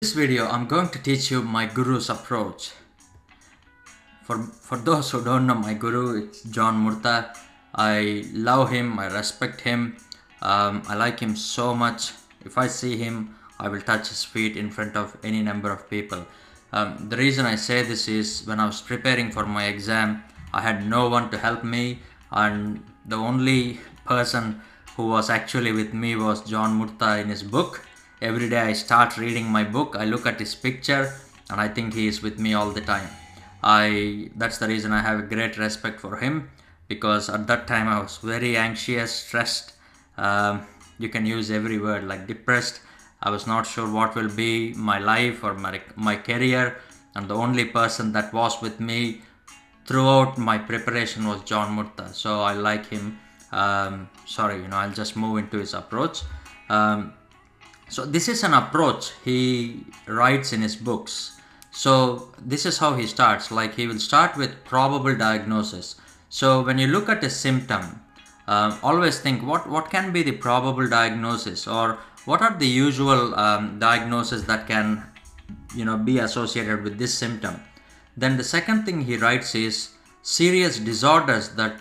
In this video, I'm going to teach you my guru's approach. For those who don't know my guru, it's John Murtha. I love him, I respect him, I like him so much. If I see him, I will touch his feet in front of any number of people. The reason I say this is when I was preparing for my exam, I had no one to help me, and the only person who was actually with me was John Murtha in his book. Every day I start reading my book, I look at his picture, and I think he is with me all the time. That's the reason I have a great respect for him, because at that time I was very anxious, stressed. You can use every word like depressed. I was not sure what will be my life or my career, and the only person that was with me throughout my preparation was John Murtha. So I like him. I'll just move into his approach. So this is an approach he writes in his books. So this is how he starts. Like, he will start with probable diagnosis. So when you look at a symptom, always think what can be the probable diagnosis, or what are the usual diagnoses that can be associated with this symptom. Then the second thing he writes is serious disorders that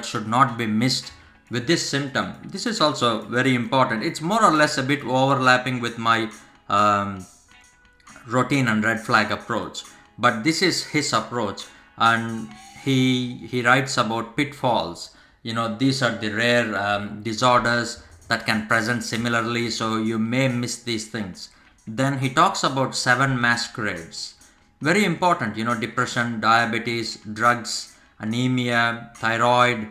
should not be missed with this symptom. This is also very important. It's more or less a bit overlapping with my routine and red flag approach, but this is his approach, and he writes about pitfalls. These are the rare disorders that can present similarly, so you may miss these things. Then he talks about 7 masquerades. Very important, depression, diabetes, drugs, anemia, thyroid,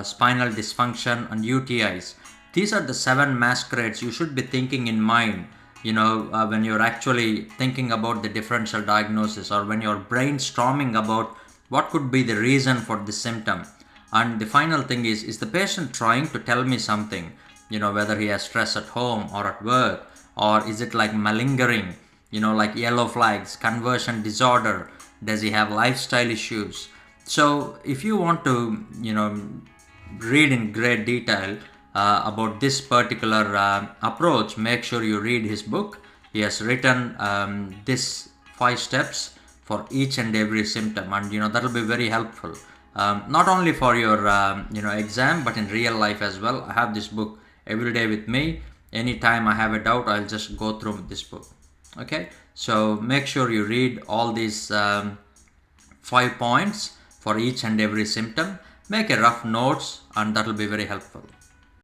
spinal dysfunction, and UTIs. These are the 7 masquerades you should be thinking in mind, when you're actually thinking about the differential diagnosis, or when you're brainstorming about what could be the reason for this symptom. And the final thing is the patient trying to tell me something, whether he has stress at home or at work, or is it like malingering, like yellow flags, conversion disorder, does he have lifestyle issues? So if you want to, read in great detail about this particular approach, make sure you read his book. He has written this 5 steps for each and every symptom, and that will be very helpful, not only for your exam, but in real life as well. I have this book every day with me. Anytime I have a doubt, I'll just go through this book. Okay, so make sure you read all these 5 points for each and every symptom. Make a rough notes, and that will be very helpful.